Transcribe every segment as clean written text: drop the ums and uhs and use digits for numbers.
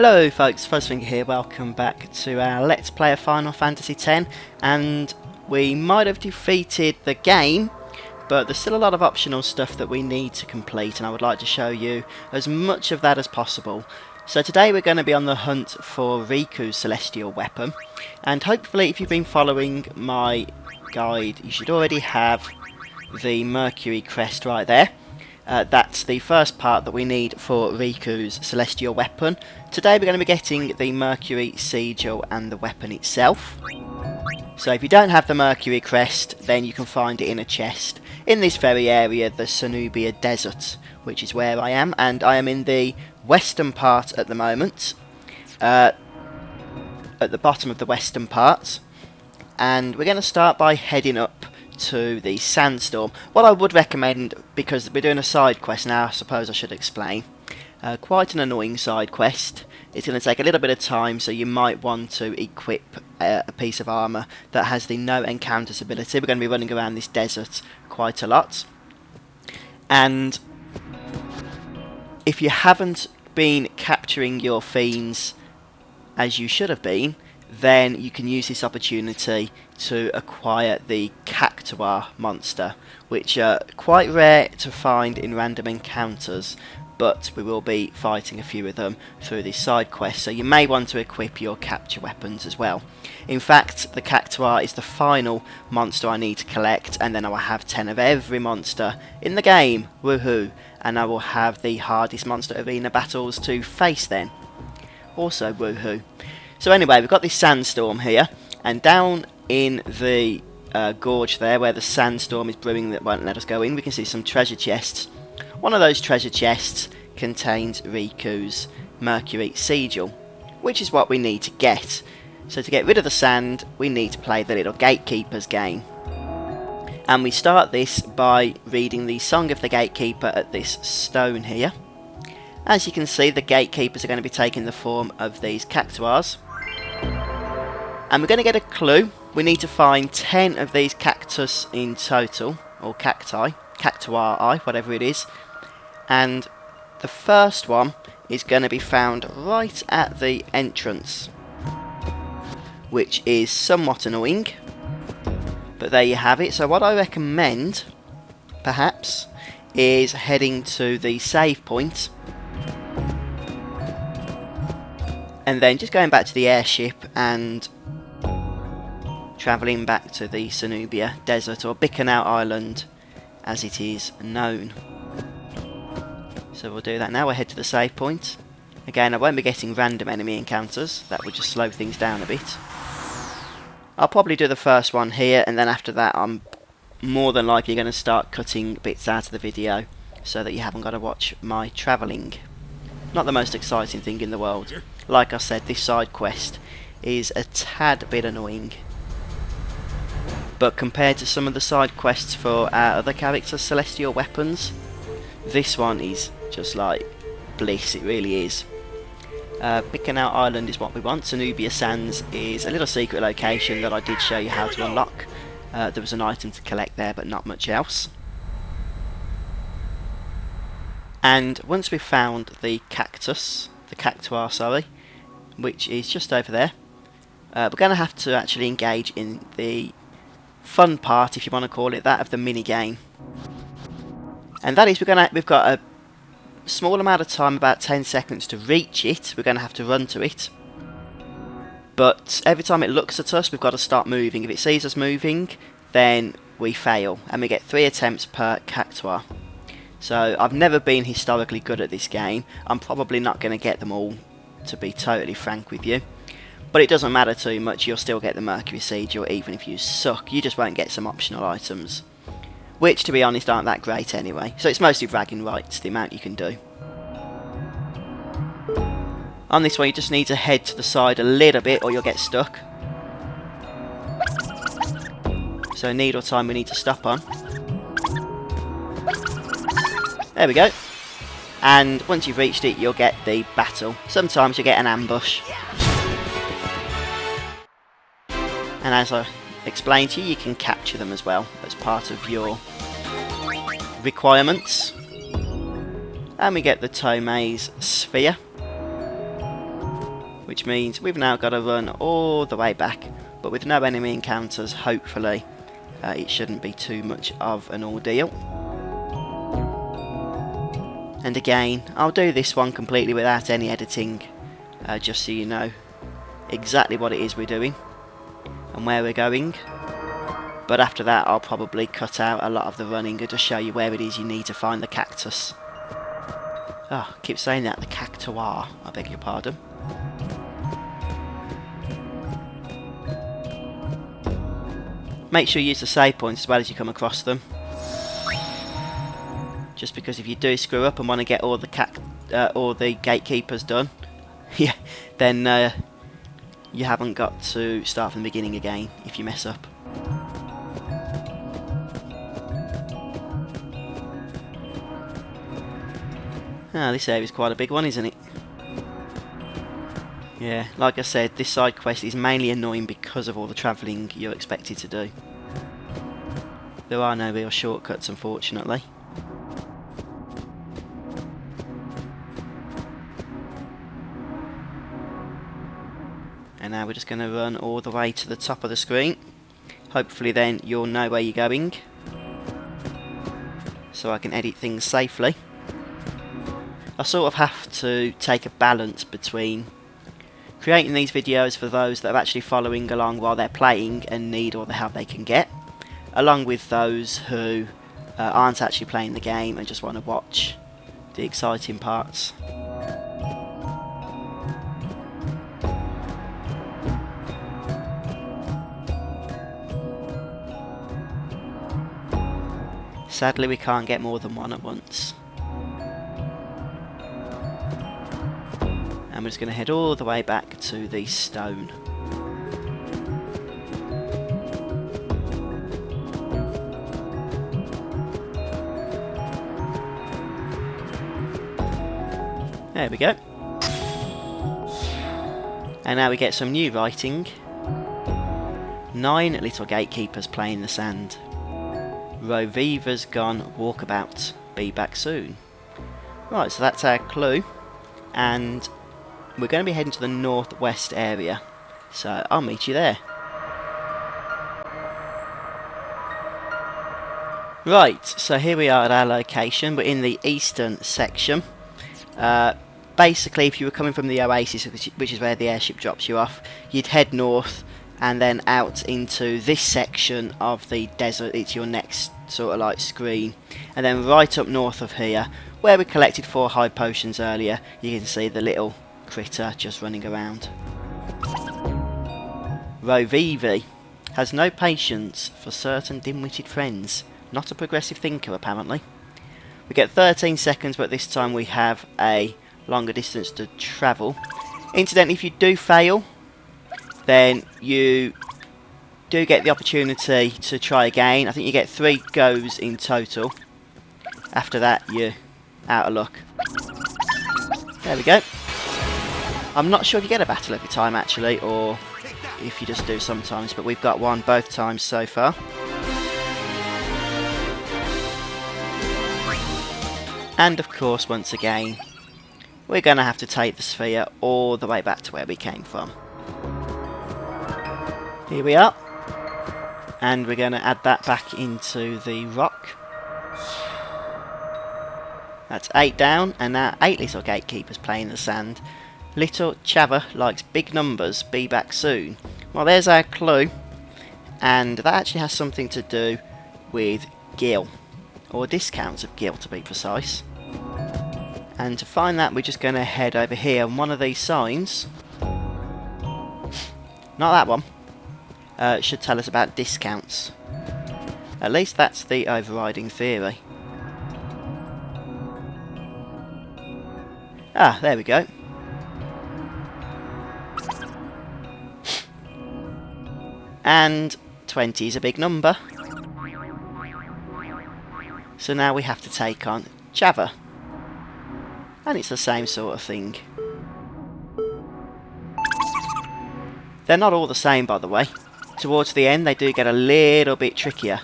Hello folks, Fuzzfinger here, welcome back to our Let's Play of Final Fantasy X, and we might have defeated the game, but there's still a lot of optional stuff that we need to complete, and I would like to show you as much of that as possible. So today we're going to be on the hunt for Rikku's celestial weapon, and hopefully if you've been following my guide you should already have the Mercury crest right there. That's the first part that we need for Rikku's celestial weapon. Today we're going to be getting the Mercury sigil and the weapon itself. So if you don't have the Mercury crest, then you can find it in a chest in this very area, the Cenubia Desert, which is where I am, and I am in the western part at the moment, at the bottom of the western part, and we're going to start by heading up to the sandstorm. What I would recommend, because we're doing a side quest now, I suppose I should explain. Quite an annoying side quest. It's going to take a little bit of time, so you might want to equip a piece of armour that has the no encounters ability. We're going to be running around this desert quite a lot, and if you haven't been capturing your fiends as you should have been, then you can use this opportunity to acquire the Cactuar monster, which are quite rare to find in random encounters, but we will be fighting a few of them through this side quest, so you may want to equip your capture weapons as well. In fact, the Cactuar is the final monster I need to collect, and then I will have 10 of every monster in the game, woohoo, and I will have the hardest monster arena battles to face then, also woohoo. So anyway, we've got this sandstorm here, and down in the gorge there, where the sandstorm is brewing that won't let us go in, we can see some treasure chests. One of those treasure chests contains Rikku's Mercury sigil, which is what we need to get. So to get rid of the sand, we need to play the little Gatekeeper's game. And we start this by reading the Song of the Gatekeeper at this stone here. As you can see, the Gatekeepers are going to be taking the form of these Cactuars. And we're going to get a clue. We need to find 10 of these cactus in total, or cacti, Cactuarii, whatever it is. And the first one is going to be found right at the entrance, which is somewhat annoying. But there you have it. So what I recommend, perhaps, is heading to the save point, and then just going back to the airship and travelling back to the Cenubia Desert, or Bickernout Island as it is known. So we'll do that now. We'll head to the save point. Again, I won't be getting random enemy encounters, that would just slow things down a bit. I'll probably do the first one here, and then after that I'm more than likely going to start cutting bits out of the video so that you haven't got to watch my travelling. Not the most exciting thing in the world. Like I said, this side quest is a tad bit annoying, but compared to some of the side quests for our other characters' celestial weapons, this one is just like bliss, it really is. Bickernout Island is what we want. Cenubia Sands is a little secret location that I did show you how to unlock. There was an item to collect there, but not much else. And once we've found the Cactuar, sorry, which is just over there, we're going to have to actually engage in the fun part, if you want to call it that, of the mini game. And that is, we've got a small amount of time, about 10 seconds to reach it. We're going to have to run to it, but every time it looks at us we've got to start moving. If it sees us moving, then we fail, and we get 3 attempts per Cactuar. So I've never been historically good at this game. I'm probably not going to get them all, to be totally frank with you, but it doesn't matter too much. You'll still get the Mercury sigil even if you suck. You just won't get some optional items, which to be honest aren't that great anyway. So it's mostly bragging rights, the amount you can do. On this one you just need to head to the side a little bit or you'll get stuck. So needle time we need to stop on. There we go. And once you've reached it you'll get the battle. Sometimes you get an ambush. And as I explained to you, you can capture them as well as part of your requirements. And we get the Tomei's sphere. which means we've now got to run all the way back, but with no enemy encounters. Hopefully it shouldn't be too much of an ordeal. And again, I'll do this one completely without any editing, just so you know exactly what it is we're doing and where we're going. But after that I'll probably cut out a lot of the running and just show you where it is you need to find the cactus. Oh, I keep saying that, the cactuar, I beg your pardon. Make sure you use the save points as well as you come across them. Just because if you do screw up and want to get all the gatekeepers done, yeah, then you haven't got to start from the beginning again if you mess up. Ah, this area is quite a big one, isn't it? Yeah, like I said, this side quest is mainly annoying because of all the travelling you're expected to do. There are no real shortcuts, unfortunately. And now we're just going to run all the way to the top of the screen. Hopefully then you'll know where you're going, so I can edit things safely. I sort of have to take a balance between creating these videos for those that are actually following along while they're playing and need all the help they can get, along with those who aren't actually playing the game and just want to watch the exciting parts. Sadly we can't get more than one at once. And we're just going to head all the way back to the stone. There we go. And now we get some new writing. 9 little gatekeepers play in the sand. Roviva's gone walkabout. Be back soon. Right, so that's our clue. And we're going to be heading to the northwest area, so I'll meet you there. Right, so here we are at our location. We're in the eastern section. Basically, if you were coming from the oasis, which is where the airship drops you off, you'd head north and then out into this section of the desert. It's your next sort of like screen, and then right up north of here, where we collected 4 high potions earlier, you can see the little critter just running around. Roviva has no patience for certain dim-witted friends. Not a progressive thinker, apparently. We get 13 seconds, but this time we have a longer distance to travel. Incidentally, if you do fail, then you do get the opportunity to try again. I think you get 3 goes in total. After that, you're out of luck. There we go. I'm not sure if you get a battle every time actually, or if you just do sometimes, but we've got one both times so far. And of course, once again, we're going to have to take the sphere all the way back to where we came from. Here we are. And we're going to add that back into the rock. That's 8 down, and now 8 little gatekeepers play in the sand. Little Chava likes big numbers, be back soon. Well, there's our clue, and that actually has something to do with gil, or discounts of gil to be precise. And to find that, we're just going to head over here, and one of these signs, not that one, should tell us about discounts. At least that's the overriding theory. Ah, there we go. And 20 is a big number. So now we have to take on Java. And it's the same sort of thing. They're not all the same, by the way. Towards the end they do get a little bit trickier.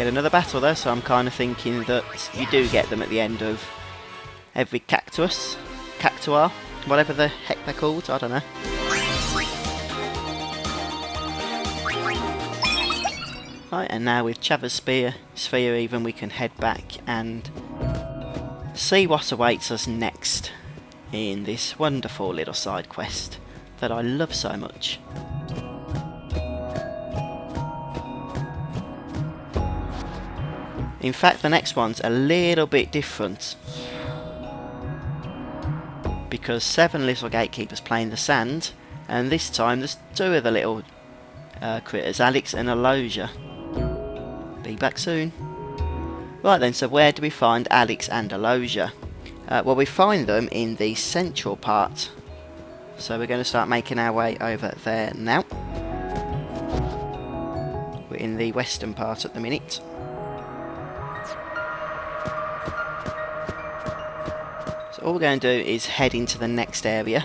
get another battle though, so I'm kind of thinking that you do get them at the end of every cactuar, whatever the heck they're called, I don't know. Right, and now with Chava's sphere even, we can head back and see what awaits us next in this wonderful little side quest that I love so much. In fact, the next one's a little bit different, because 7 little gatekeepers play in the sand, and this time there's 2 of the little critters, Alex and Aloja. Be back soon. Right then, so where do we find Alex and Aloja? Well, we find them in the central part, so we're going to start making our way over there now. We're in the western part at the minute. So all we're going to do is head into the next area,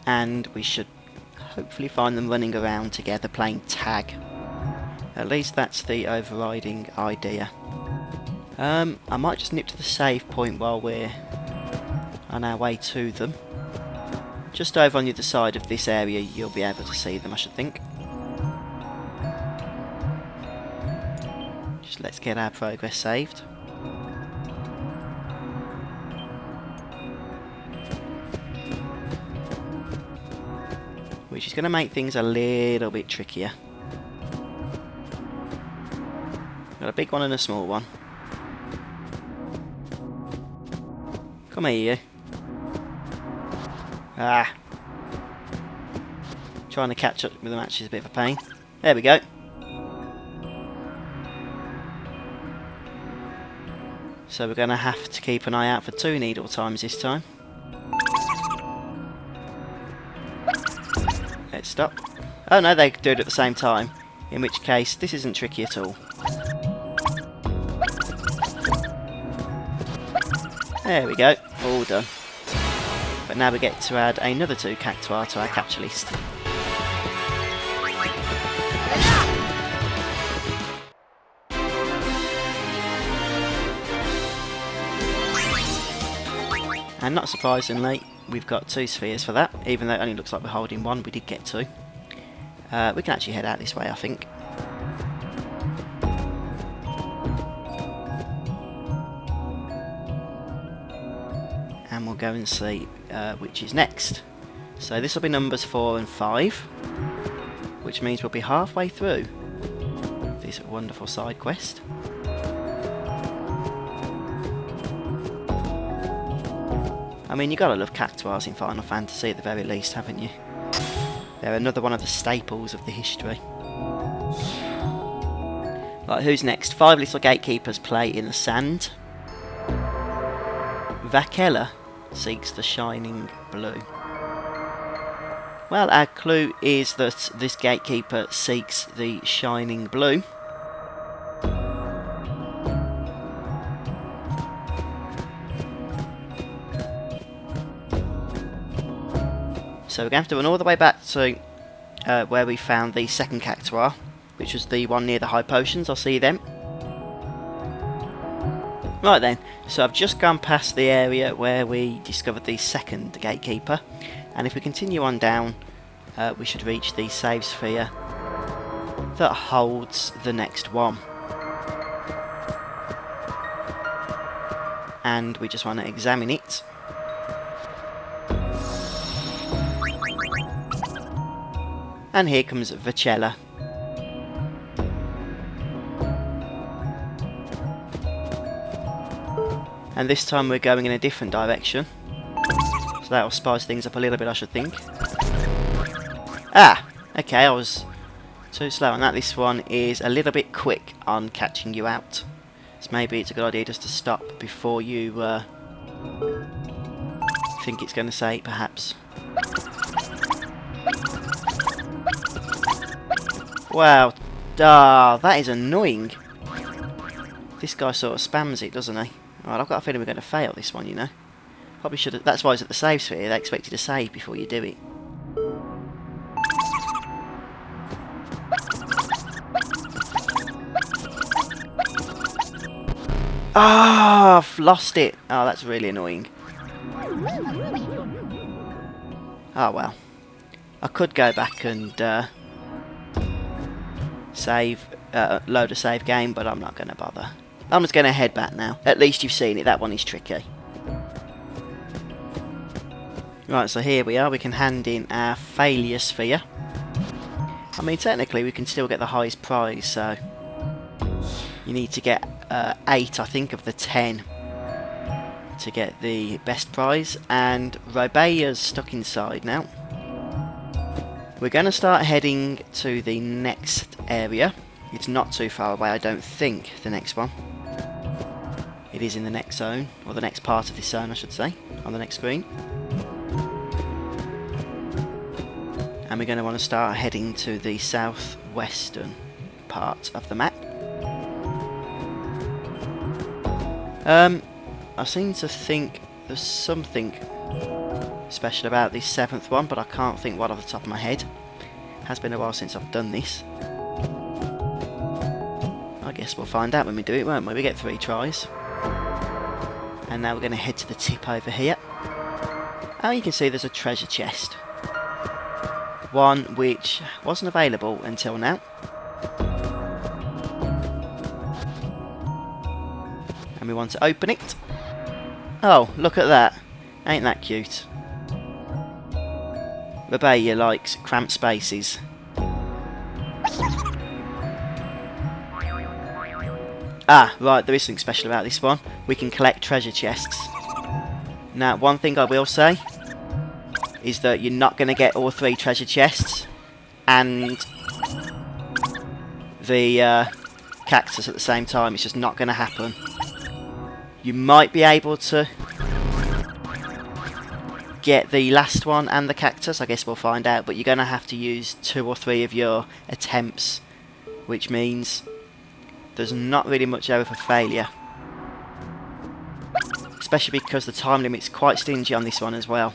and we should hopefully find them running around together playing tag. At least that's the overriding idea. I might just nip to the save point while we're on our way to them. Just over on the other side of this area you'll be able to see them, I should think. Just let's get our progress saved. Which is going to make things a little bit trickier. Got a big one and a small one. Come here, you. Ah. Trying to catch up with the match is a bit of a pain. There we go. So we're going to have to keep an eye out for 2 needle times this time. Let's stop. Oh no, they do it at the same time. In which case, this isn't tricky at all. There we go, all done. But now we get to add another 2 cactuar to our capture list. And not surprisingly, we've got 2 spheres for that, even though it only looks like we're holding 1, we did get 2. We can actually head out this way, I think. And we'll go and see which is next. So this will be numbers 4 and 5, which means we'll be halfway through this wonderful side quest. I mean, you gotta love cactuars in Final Fantasy at the very least, haven't you? They're another one of the staples of the history. Right, who's next? 5 little gatekeepers play in the sand. Vakella seeks the shining blue. Well, our clue is that this gatekeeper seeks the shining blue. So we're going to have to run all the way back to where we found the second cactuar, which was the one near the high potions. I'll see you then. Right then, so I've just gone past the area where we discovered the second gatekeeper, and if we continue on down, we should reach the save sphere that holds the next one. And we just want to examine it. And here comes Vakella. And this time we're going in a different direction. So that will spice things up a little bit, I should think. Ah! Okay, I was too slow on that. This one is a little bit quick on catching you out. So maybe it's a good idea just to stop before you think it's going to say, perhaps. Wow. Ah, that is annoying. This guy sort of spams it, doesn't he? Alright, I've got a feeling we're going to fail this one, you know. Probably should have... That's why it's at the save sphere. They expect you to save before you do it. Ah, I've lost it. Oh, that's really annoying. Oh well. I could go back and load a save game, but I'm not going to bother. I'm just going to head back now. At least you've seen it. That one is tricky. Right, so here we are. We can hand in our failure sphere. I mean, technically, we can still get the highest prize, so you need to get 8, I think, of the 10 to get the best prize. And Robea's stuck inside now. We're going to start heading to the next area. It's not too far away, I don't think, the next one. It is in the next zone, or the next part of this zone, I should say, on the next screen. And we're going to want to start heading to the southwestern part of the map. I seem to think there's something special about this 7th one, but I can't think what off the top of my head. It has been a while since I've done this. I guess we'll find out when we do it, won't we? We get 3 tries. And now we're going to head to the tip over here. Oh, you can see there's a treasure chest. One which wasn't available until now. And we want to open it. Oh, look at that. Ain't that cute? Rebecca likes cramped spaces. Ah, right, there is something special about this one. We can collect treasure chests. Now, one thing I will say is that you're not going to get all 3 treasure chests and the cactus at the same time. It's just not going to happen. You might be able to get the last one and the cactus. I guess we'll find out, but you're going to have to use 2 or 3 of your attempts, which means there's not really much there for failure. Especially because the time limit's quite stingy on this one as well.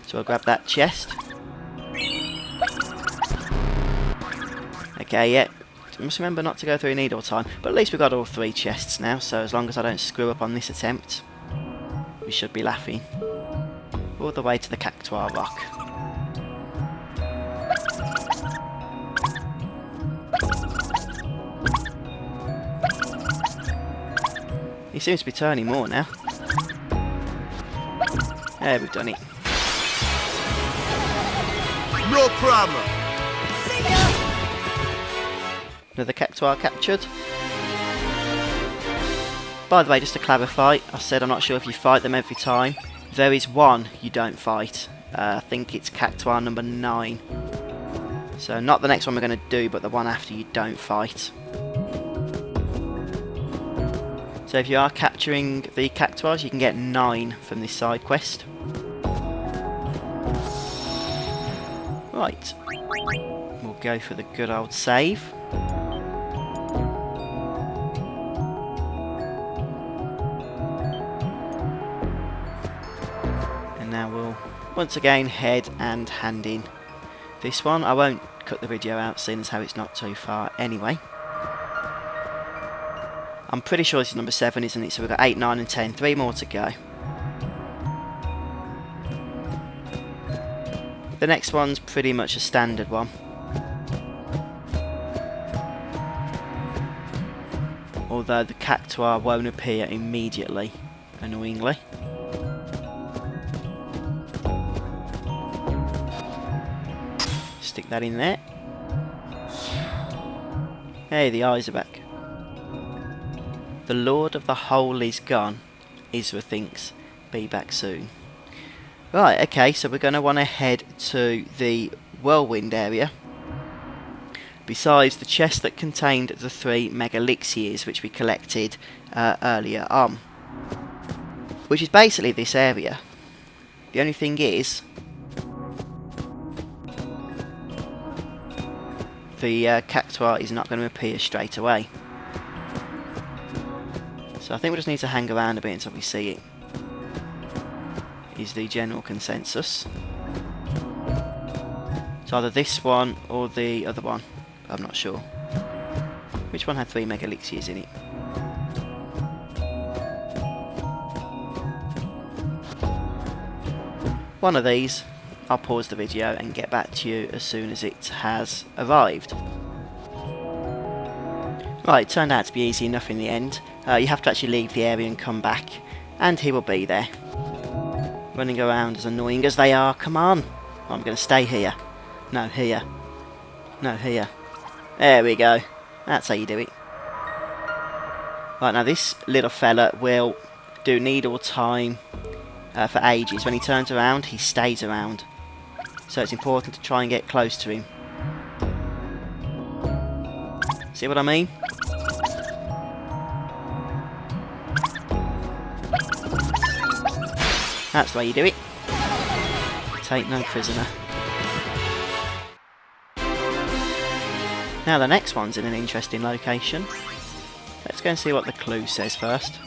So I'll grab that chest. Okay, yeah. I must remember not to go through need all time. But at least we've got all 3 chests now, so as long as I don't screw up on this attempt, we should be laughing. All the way to the Cactuar Rock. He seems to be turning more now. There, we've done it. No problem. Another Cactuar captured. By the way, just to clarify, I said I'm not sure if you fight them every time. There is one you don't fight. I think it's Cactuar number 9. So not the next one we're going to do, but the one after you don't fight. So if you are capturing the Cactuars, you can get 9 from this side quest. Right. We'll go for the good old save. And now we'll once again head and hand in this one. I won't cut the video out, seeing as how it's not too far anyway. I'm pretty sure this is number 7, isn't it? So we've got 8, 9 and 10. 3 more to go. The next one's pretty much a standard one. Although the Cactuar won't appear immediately, annoyingly. Stick that in there. Hey, the eyes are back. The Lord of the Hole is gone. Isra thinks. Be back soon. Right, okay, so we're going to want to head to the Whirlwind area. Besides the chest that contained the 3 Megalixiers which we collected earlier on. Which is basically this area. The only thing is, the Cactuar is not going to appear straight away. So I think we just need to hang around a bit until we see it. Is the general consensus. It's either this one or the other one. I'm not sure. Which Which one had 3 mega elixirs in it? One of these. I'll pause the video and get back to you as soon as it has arrived. Right, it turned out to be easy enough in the end. You have to actually leave the area and come back, and he will be there. Running around as annoying as they are. Come on! I'm going to stay here. No, here. No, here. There we go. That's how you do it. Right, now this little fella will do needle time for ages. When he turns around, he stays around. So it's important to try and get close to him. See what I mean? That's the way you do it. Take no prisoner. Now the next one's in an interesting location. Let's go and see what the clue says first.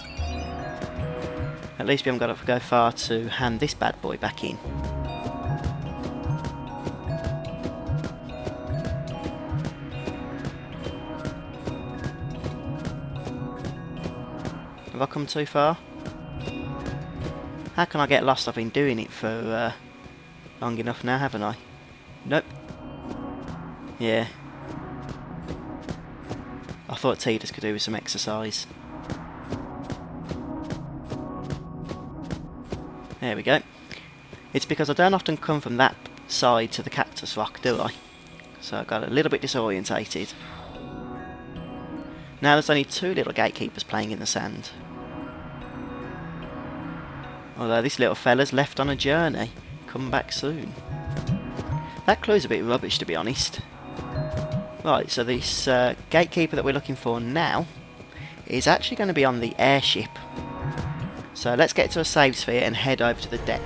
At least we haven't got to go far to hand this bad boy back in. Have I come too far? How can I get lost? I've been doing it for long enough now, haven't I? Nope. Yeah. I thought Tidus could do with some exercise. There we go. It's because I don't often come from that side to the cactus rock, do I? So I got a little bit disorientated. Now there's only 2 little gatekeepers playing in the sand. Although this little fella's left on a journey. Come back soon. That clue's a bit rubbish, to be honest. Right, so this gatekeeper that we're looking for now is actually going to be on the airship. So let's get to a save sphere and head over to the deck.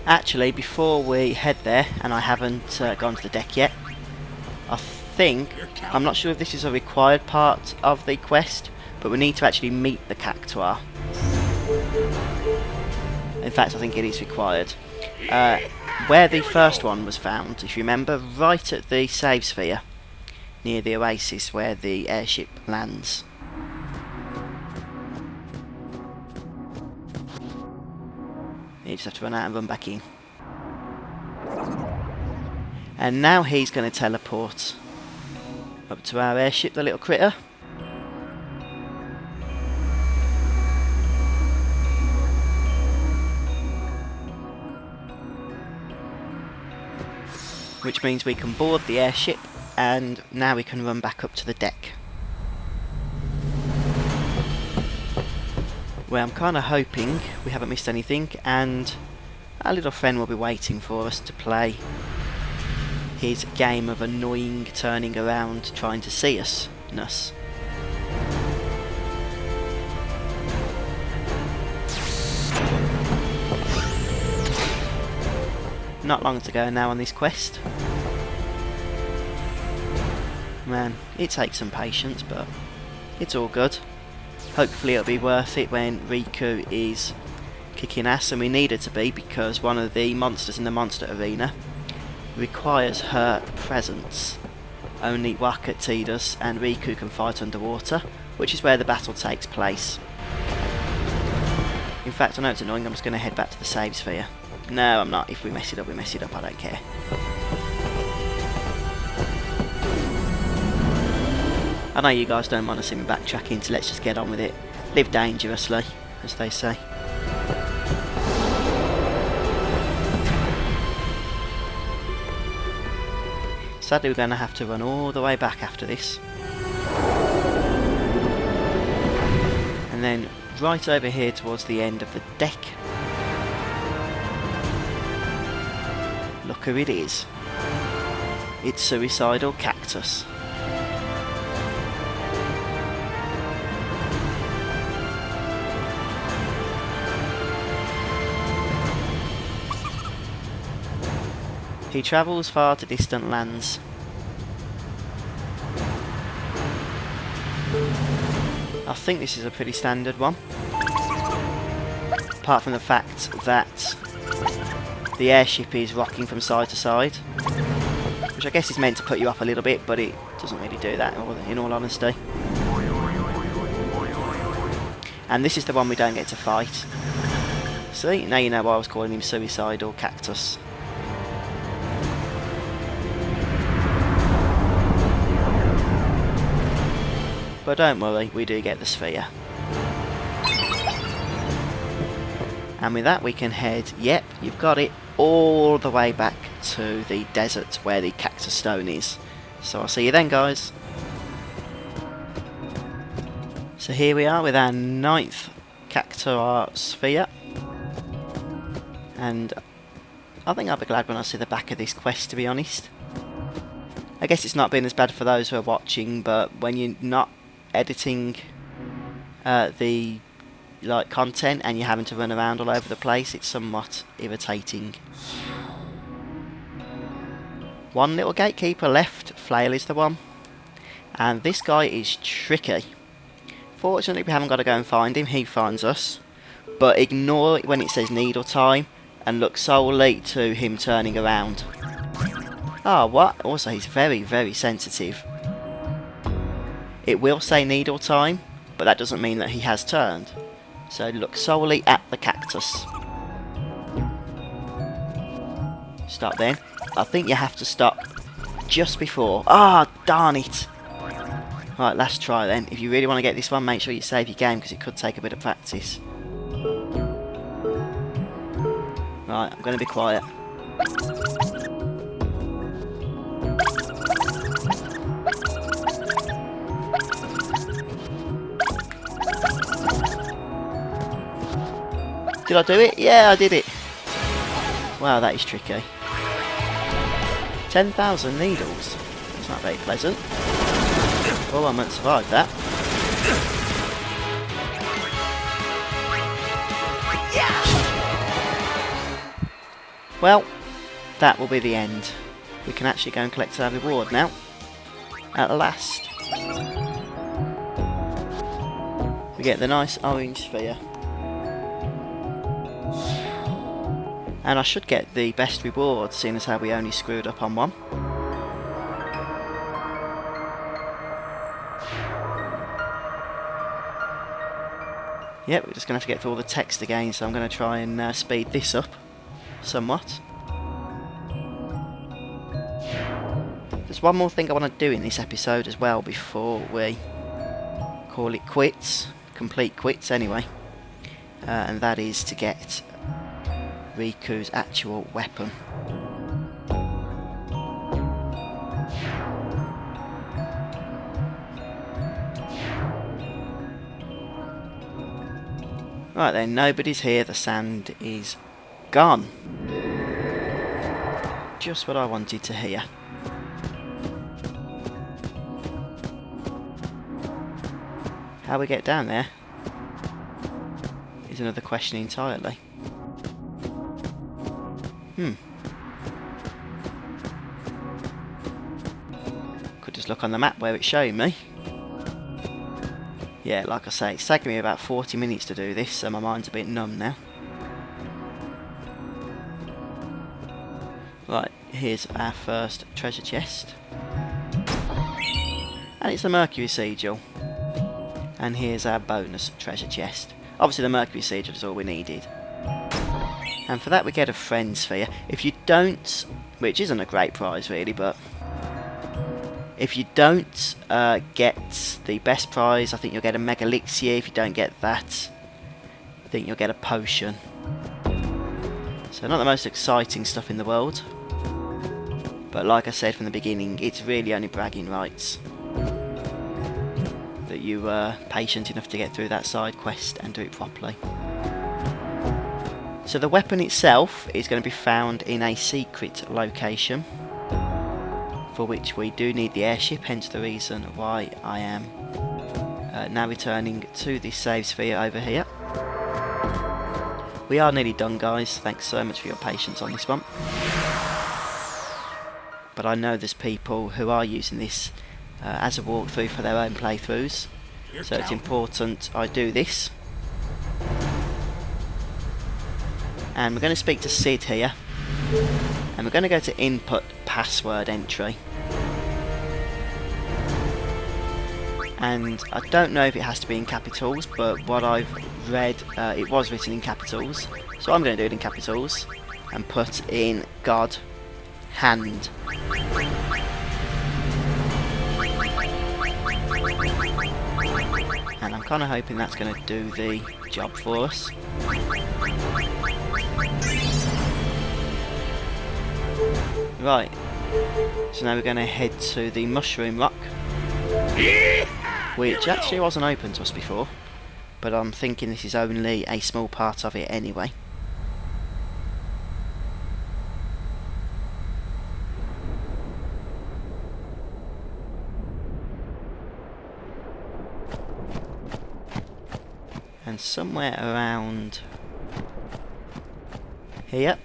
Actually, before we head there, and I haven't gone to the deck yet, I'm not sure if this is a required part of the quest, but we need to actually meet the cactuar. In fact, I think it is required. Where the first one was found, if you remember, right at the save sphere, near the oasis where the airship lands. You just have to run out and run back in. And now he's going to teleport up to our airship, the little critter. Which means we can board the airship, and now we can run back up to the deck. Well, I'm kind of hoping we haven't missed anything, and our little friend will be waiting for us to play his game of annoying turning around trying to see us-ness. Not long to go now on this quest. Man, it takes some patience, but it's all good. Hopefully it'll be worth it when Rikku is kicking ass, and we need her to be, because one of the monsters in the monster arena requires her presence. Only Waka, Tidus and Rikku can fight underwater, which is where the battle takes place. In fact, I know it's annoying, I'm just going to head back to the save sphere. No, I'm not. If we mess it up, we mess it up. I don't care. I know you guys don't want to see me backtracking, so let's just get on with it. Live dangerously, as they say. Sadly, we're going to have to run all the way back after this. And then right over here towards the end of the deck. Look who it is. It's Suicidal Cactus. He travels far to distant lands. I think this is a pretty standard one. Apart from the fact that the airship is rocking from side to side. which I guess is meant to put you up a little bit, but it doesn't really do that in all honesty. And this is the one we don't get to fight. See, now you know why I was calling him Suicidal Cactus. But don't worry, we do get the sphere. And with that we can head, yep, you've got it, all the way back to the desert where the cactus stone is. So I'll see you then, guys. So here we are with our 9th Cactuar sphere. And I think I'll be glad when I see the back of this quest, to be honest. I guess it's not been as bad for those who are watching, but when you're not editing the content and you're having to run around all over the place, it's somewhat irritating. One little gatekeeper left, Flail is the one. And this guy is tricky. Fortunately we haven't got to go and find him, he finds us. But ignore it when it says needle time and look solely to him turning around. Ah, what? Also he's very, very sensitive. It will say needle time, but that doesn't mean that he has turned. So look solely at the cactus. Stop then. I think you have to stop just before. Ah, darn it. Right, last try then. If you really want to get this one, make sure you save your game because it could take a bit of practice. Right, I'm going to be quiet. Did I do it? Yeah, I did it. Wow, that is tricky. 10,000 needles. That's not very pleasant. Oh, I might survive that. Well, that will be the end. We can actually go and collect our reward now. At last. We get the nice orange sphere. And I should get the best reward, seeing as how we only screwed up on one. Yep, we're just going to have to get through all the text again, so I'm going to try and speed this up somewhat. There's one more thing I want to do in this episode as well before we call it quits, complete quits anyway, and that is to get Riku's actual weapon. Right then, nobody's here, the sand is gone. Just what I wanted to hear. How we get down there is another question entirely. Could just look on the map where it's showing me. Yeah, like I say, it's taken me about 40 minutes to do this, so my mind's a bit numb now. Right, here's our first treasure chest. And it's a mercury sigil. And here's our bonus treasure chest. Obviously the mercury sigil is all we needed. And for that we get a friend sphere. If you don't, which isn't a great prize really, but if you don't get the best prize, I think you'll get a mega elixir. If you don't get that, I think you'll get a potion. So not the most exciting stuff in the world, but like I said from the beginning, it's really only bragging rights that you were patient enough to get through that side quest and do it properly. So the weapon itself is going to be found in a secret location, for which we do need the airship, hence the reason why I am now returning to this save sphere over here. We are nearly done, guys, thanks so much for your patience on this one. But I know there's people who are using this as a walkthrough for their own playthroughs, so it's important I do this. And we're going to speak to Sid here, and we're going to go to input password entry. And I don't know if it has to be in capitals, but what I've read, it was written in capitals. So I'm going to do it in capitals and put in God hand. And I'm kind of hoping that's going to do the job for us. Right, so now we're going to head to the Mushroom Rock, which actually wasn't open to us before, but I'm thinking this is only a small part of it anyway. And somewhere around here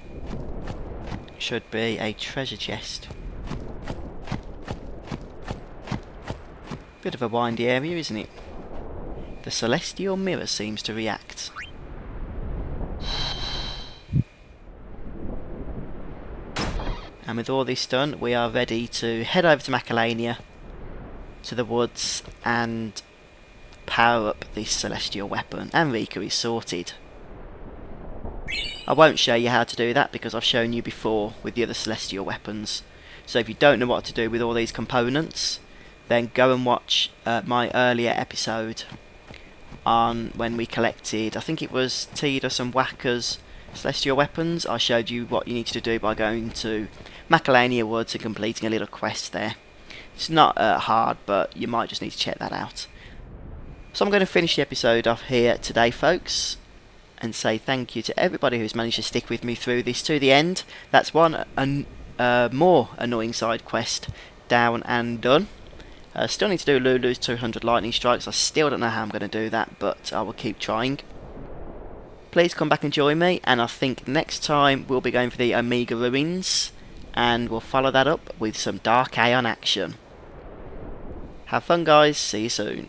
should be a treasure chest. Bit of a windy area, isn't it? The celestial mirror seems to react. And with all this done, we are ready to head over to Macalania, to the woods, and power up this celestial weapon. And Rikku is sorted. I won't show you how to do that because I've shown you before with the other celestial weapons. So if you don't know what to do with all these components, then go and watch my earlier episode on when we collected, I think it was Tidus and Wacker's celestial weapons. I showed you what you needed to do by going to Macalania Woods and completing a little quest there. It's not hard, but you might just need to check that out. So I'm going to finish the episode off here today, folks, and say thank you to everybody who's managed to stick with me through this to the end. That's one more annoying side quest down and done. Still need to do Lulu's 200 lightning strikes. I still don't know how I'm going to do that, but I will keep trying. Please come back and join me, and I think next time we'll be going for the Omega Ruins, and we'll follow that up with some Dark Aeon action. Have fun, guys. See you soon.